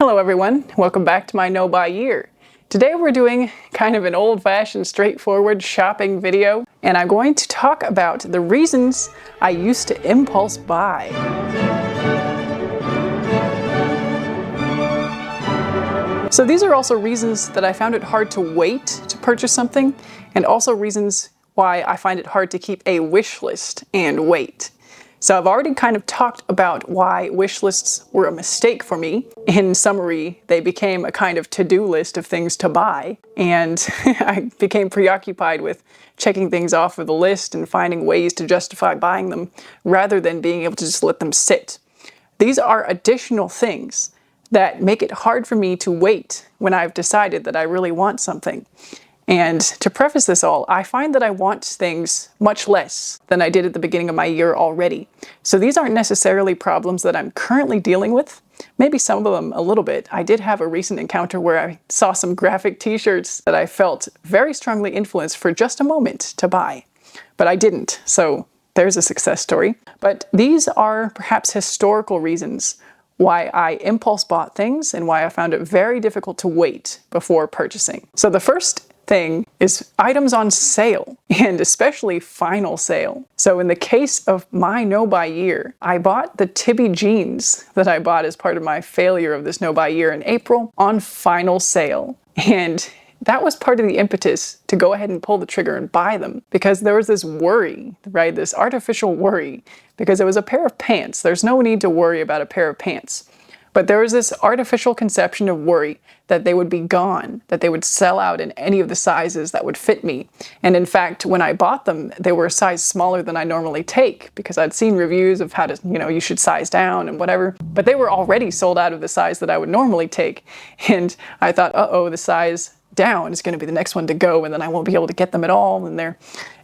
Hello everyone, welcome back to my No Buy Year. Today we're doing kind of an old-fashioned, straightforward shopping video, and I'm going to talk about the reasons I used to impulse buy. So these are also reasons that I found it hard to wait to purchase something, and also reasons why I find it hard to keep a wish list and wait. So I've already kind of talked about why wish lists were a mistake for me. In summary, they became a kind of to-do list of things to buy, and I became preoccupied with checking things off of the list and finding ways to justify buying them rather than being able to just let them sit. These are additional things that make it hard for me to wait when I've decided that I really want something. And to preface this all, I find that I want things much less than I did at the beginning of my year already. So these aren't necessarily problems that I'm currently dealing with. Maybe some of them a little bit. I did have a recent encounter where I saw some graphic t-shirts that I felt very strongly influenced for just a moment to buy, but I didn't. So there's a success story. But these are perhaps historical reasons why I impulse bought things and why I found it very difficult to wait before purchasing. So the first thing is items on sale, and especially final sale. So in the case of my no buy year, I bought the Tibby jeans that I bought as part of my failure of this no buy year in April on final sale. And that was part of the impetus to go ahead and pull the trigger and buy them, because there was this worry, right? This artificial worry, because it was a pair of pants. There's no need to worry about a pair of pants. But there was this artificial conception of worry that they would be gone, that they would sell out in any of the sizes that would fit me. And in fact, when I bought them, they were a size smaller than I normally take, because I'd seen reviews of how to, you should size down and whatever. But they were already sold out of the size that I would normally take. And I thought, uh-oh, the size down is going to be the next one to go, and then I won't be able to get them at all, and they're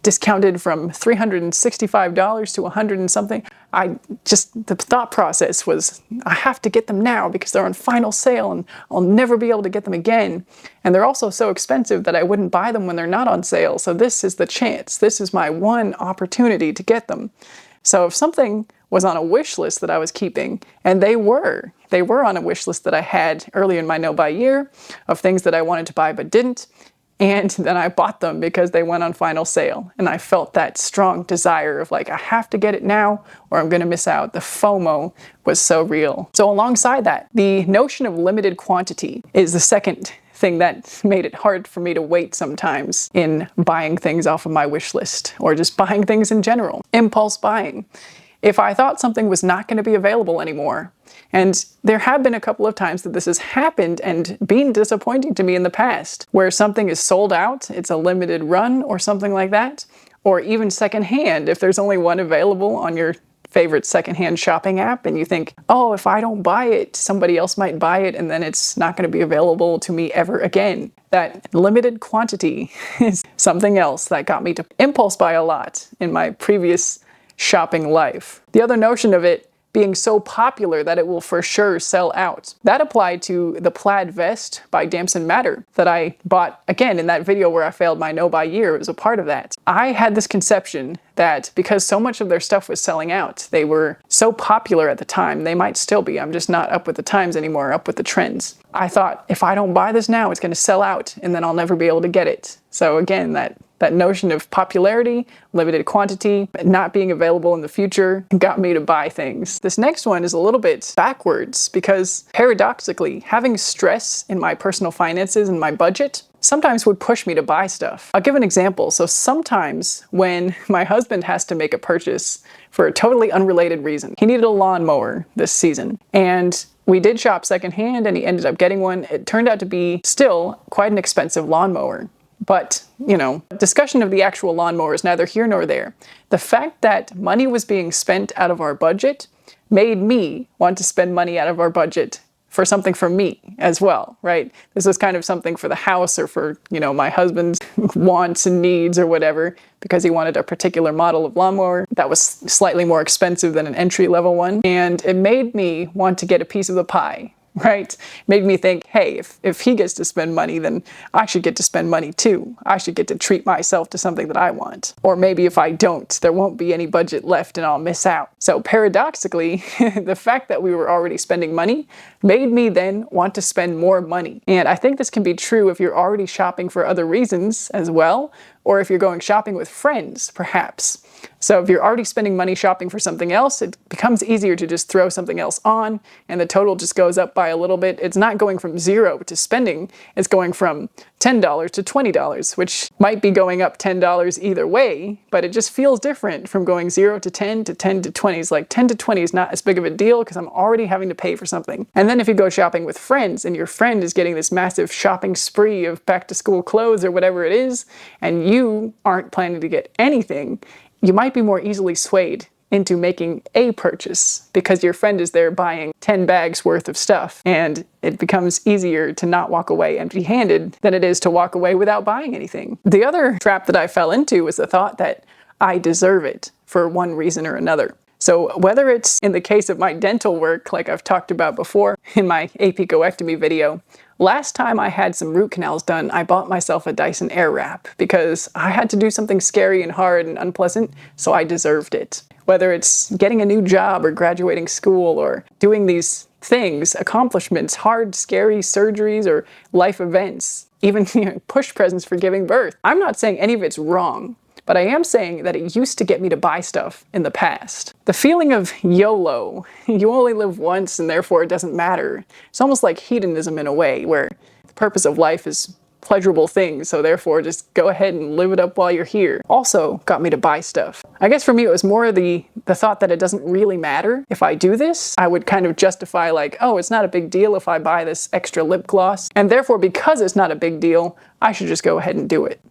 discounted from $365 to $100 and something. The thought process was, I have to get them now because they're on final sale and I'll never be able to get them again. And they're also so expensive that I wouldn't buy them when they're not on sale. So this is the chance. This is my one opportunity to get them. So if something was on a wish list that I was keeping, and they were on a wish list that I had early in my no buy year of things that I wanted to buy but didn't, and then I bought them because they went on final sale. And I felt that strong desire of like, I have to get it now or I'm going to miss out. The FOMO was so real. So alongside that, the notion of limited quantity is the second thing that made it hard for me to wait sometimes in buying things off of my wish list, or just buying things in general. Impulse buying. If I thought something was not going to be available anymore, and there have been a couple of times that this has happened and been disappointing to me in the past, where something is sold out, it's a limited run or something like that, or even secondhand, if there's only one available on your favorite secondhand shopping app and you think, oh, if I don't buy it, somebody else might buy it and then it's not going to be available to me ever again. That limited quantity is something else that got me to impulse buy a lot in my previous shopping life. The other notion of it being so popular that it will for sure sell out. That applied to the plaid vest by Damson Matter that I bought, again, in that video where I failed my no buy year. It was a part of that. I had this conception that because so much of their stuff was selling out, they were so popular at the time, they might still be. I'm just not up with the times anymore, up with the trends. I thought, if I don't buy this now, it's going to sell out and then I'll never be able to get it. So again, that notion of popularity, limited quantity, not being available in the future got me to buy things. This next one is a little bit backwards because paradoxically, having stress in my personal finances and my budget sometimes would push me to buy stuff. I'll give an example. So sometimes when my husband has to make a purchase for a totally unrelated reason, he needed a lawnmower this season, and we did shop secondhand and he ended up getting one. It turned out to be still quite an expensive lawnmower. But, discussion of the actual lawnmower is neither here nor there. The fact that money was being spent out of our budget made me want to spend money out of our budget for something for me as well, right? This was kind of something for the house or for, my husband's wants and needs or whatever, because he wanted a particular model of lawnmower that was slightly more expensive than an entry-level one. And it made me want to get a piece of the pie, right? Made me think, hey, if he gets to spend money, then I should get to spend money too. I should get to treat myself to something that I want. Or maybe if I don't, there won't be any budget left and I'll miss out. So paradoxically, the fact that we were already spending money made me then want to spend more money. And I think this can be true if you're already shopping for other reasons as well, or if you're going shopping with friends, perhaps. So if you're already spending money shopping for something else, it becomes easier to just throw something else on, and the total just goes up by a little bit. It's not going from zero to spending, it's going from $10 to $20, which might be going up $10 either way, but it just feels different from going 0 to 10 to 10 to 20. It's like 10 to 20 is not as big of a deal because I'm already having to pay for something. And then if you go shopping with friends and your friend is getting this massive shopping spree of back to school clothes or whatever it is, and you aren't planning to get anything, you might be more easily swayed into making a purchase because your friend is there buying 10 bags worth of stuff, and it becomes easier to not walk away empty-handed than it is to walk away without buying anything. The other trap that I fell into was the thought that I deserve it for one reason or another. So whether it's in the case of my dental work, like I've talked about before in my apicoectomy video, last time I had some root canals done, I bought myself a Dyson Airwrap because I had to do something scary and hard and unpleasant, so I deserved it. Whether it's getting a new job or graduating school or doing these things, accomplishments, hard, scary surgeries or life events, even push presents for giving birth. I'm not saying any of it's wrong, but I am saying that it used to get me to buy stuff in the past. The feeling of YOLO, you only live once and therefore it doesn't matter. It's almost like hedonism in a way, where the purpose of life is pleasurable things, so therefore just go ahead and live it up while you're here. Also got me to buy stuff. I guess for me it was more the thought that it doesn't really matter. If I do this, I would kind of justify like, oh, it's not a big deal if I buy this extra lip gloss, and therefore because it's not a big deal, I should just go ahead and do it.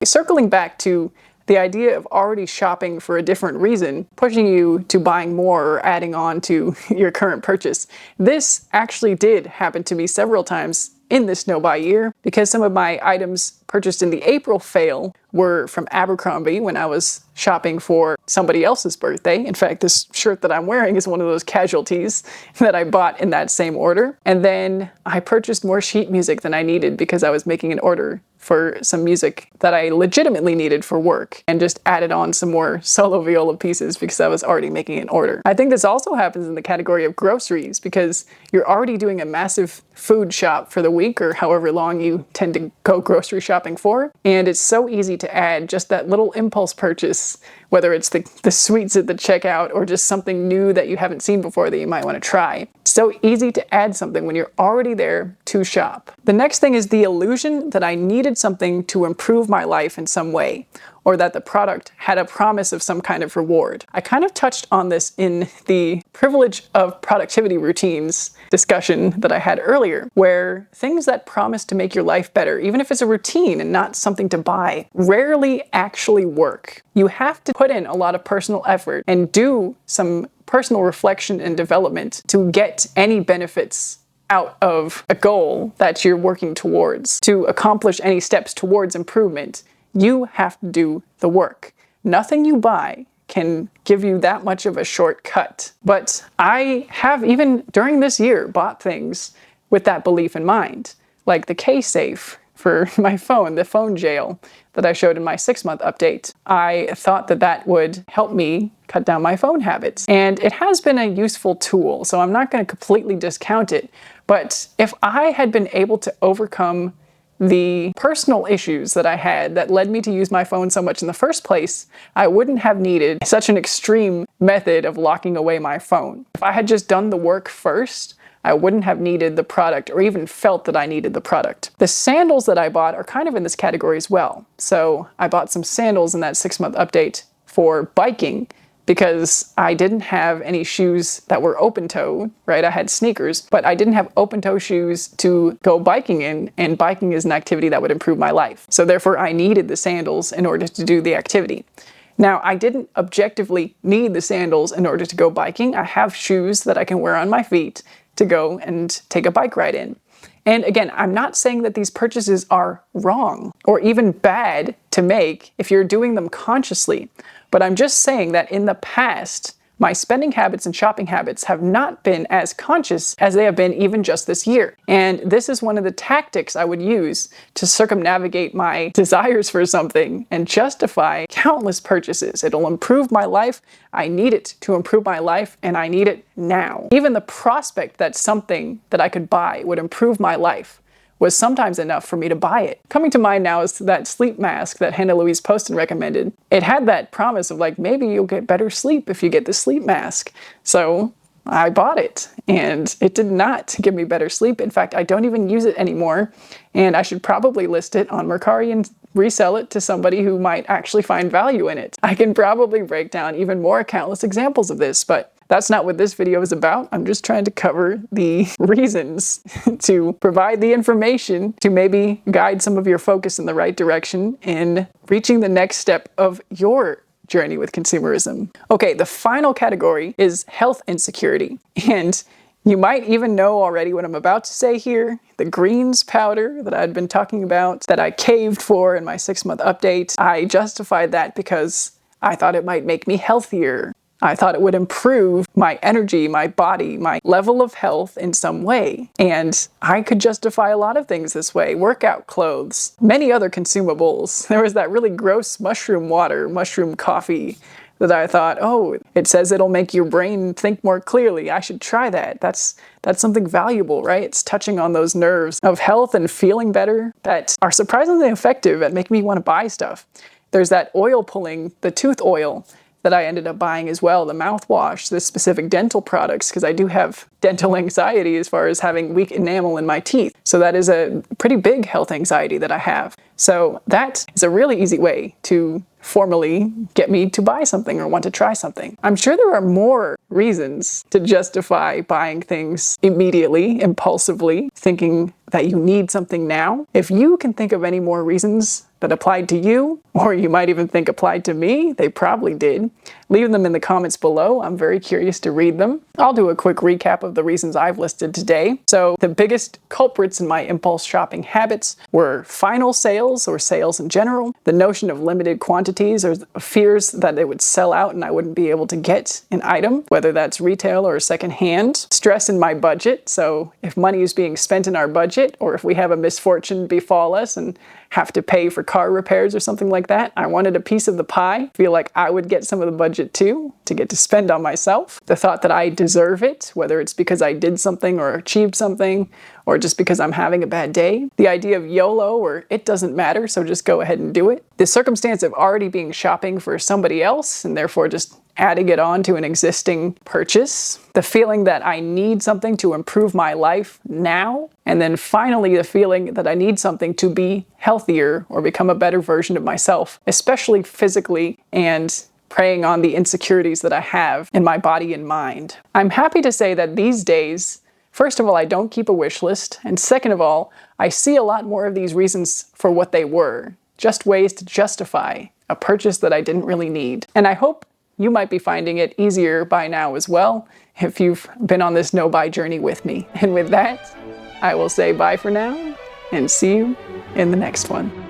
Circling back to the idea of already shopping for a different reason, pushing you to buying more or adding on to your current purchase. This actually did happen to me several times in this no buy year because some of my items purchased in the April fail were from Abercrombie when I was shopping for somebody else's birthday. In fact, this shirt that I'm wearing is one of those casualties that I bought in that same order. And then I purchased more sheet music than I needed because I was making an order for some music that I legitimately needed for work, and just added on some more solo viola pieces because I was already making an order. I think this also happens in the category of groceries because you're already doing a massive food shop for the week or however long you tend to go grocery shopping for, and it's so easy to add just that little impulse purchase, whether it's the sweets at the checkout or just something new that you haven't seen before that you might want to try. It's so easy to add something when you're already there to shop. The next thing is the illusion that I needed something to improve my life in some way, or that the product had a promise of some kind of reward. I kind of touched on this in the privilege of productivity routines discussion that I had earlier, where things that promise to make your life better, even if it's a routine and not something to buy, rarely actually work. You have to put in a lot of personal effort and do some personal reflection and development to get any benefits out of a goal that you're working towards. To accomplish any steps towards improvement, you have to do the work. Nothing you buy can give you that much of a shortcut. But I have, even during this year, bought things with that belief in mind, like the K-Safe for my phone, the phone jail that I showed in my 6-month update. I thought that that would help me cut down my phone habits. And it has been a useful tool, so I'm not going to completely discount it. But if I had been able to overcome the personal issues that I had that led me to use my phone so much in the first place, I wouldn't have needed such an extreme method of locking away my phone. If I had just done the work first, I wouldn't have needed the product or even felt that I needed the product. The sandals that I bought are kind of in this category as well. So I bought some sandals in that 6-month update for biking because I didn't have any shoes that were open-toe, right? I had sneakers, but I didn't have open-toe shoes to go biking in, and biking is an activity that would improve my life. So therefore, I needed the sandals in order to do the activity. Now, I didn't objectively need the sandals in order to go biking. I have shoes that I can wear on my feet to go and take a bike ride in. And again, I'm not saying that these purchases are wrong or even bad to make if you're doing them consciously, but I'm just saying that in the past, my spending habits and shopping habits have not been as conscious as they have been even just this year. And this is one of the tactics I would use to circumnavigate my desires for something and justify countless purchases. It'll improve my life. I need it to improve my life, and I need it now. Even the prospect that something that I could buy would improve my life was sometimes enough for me to buy it. Coming to mind now is that sleep mask that Hannah Louise Poston recommended. It had that promise of like, maybe you'll get better sleep if you get the sleep mask. So I bought it, and it did not give me better sleep. In fact, I don't even use it anymore, and I should probably list it on Mercari and resell it to somebody who might actually find value in it. I can probably break down even more countless examples of this, but that's not what this video is about. I'm just trying to cover the reasons to provide the information to maybe guide some of your focus in the right direction in reaching the next step of your journey with consumerism. Okay, the final category is health insecurity. And you might even know already what I'm about to say here. The greens powder that I'd been talking about, that I caved for in my 6-month update, I justified that because I thought it might make me healthier. I thought it would improve my energy, my body, my level of health in some way. And I could justify a lot of things this way. Workout clothes, many other consumables. There was that really gross mushroom water, mushroom coffee that I thought, oh, it says it'll make your brain think more clearly. I should try that. That's something valuable, right? It's touching on those nerves of health and feeling better that are surprisingly effective at making me want to buy stuff. There's that oil pulling, the tooth oil, that I ended up buying as well, the mouthwash, the specific dental products, because I do have dental anxiety as far as having weak enamel in my teeth. So that is a pretty big health anxiety that I have. So that is a really easy way to formally get me to buy something or want to try something. I'm sure there are more reasons to justify buying things immediately, impulsively, thinking that you need something now. If you can think of any more reasons that applied to you, or you might even think applied to me, they probably did, leave them in the comments below. I'm very curious to read them. I'll do a quick recap of the reasons I've listed today. So the biggest culprits in my impulse shopping habits were final sales or sales in general, the notion of limited quantities or fears that it would sell out and I wouldn't be able to get an item, whether that's retail or secondhand, stress in my budget. So if money is being spent in our budget, or if we have a misfortune befall us and have to pay for car repairs or something like that, I wanted a piece of the pie. Feel like I would get some of the budget too, to get to spend on myself. The thought that I deserve it, whether it's because I did something or achieved something, or just because I'm having a bad day. The idea of YOLO, or it doesn't matter, so just go ahead and do it. The circumstance of already being shopping for somebody else, and therefore just adding it on to an existing purchase. The feeling that I need something to improve my life now. And then finally, the feeling that I need something to be healthier or become a better version of myself, especially physically, and preying on the insecurities that I have in my body and mind. I'm happy to say that these days, first of all, I don't keep a wish list. And second of all, I see a lot more of these reasons for what they were, just ways to justify a purchase that I didn't really need. And I hope you might be finding it easier by now as well, if you've been on this no-buy journey with me. And with that, I will say bye for now, and see you in the next one.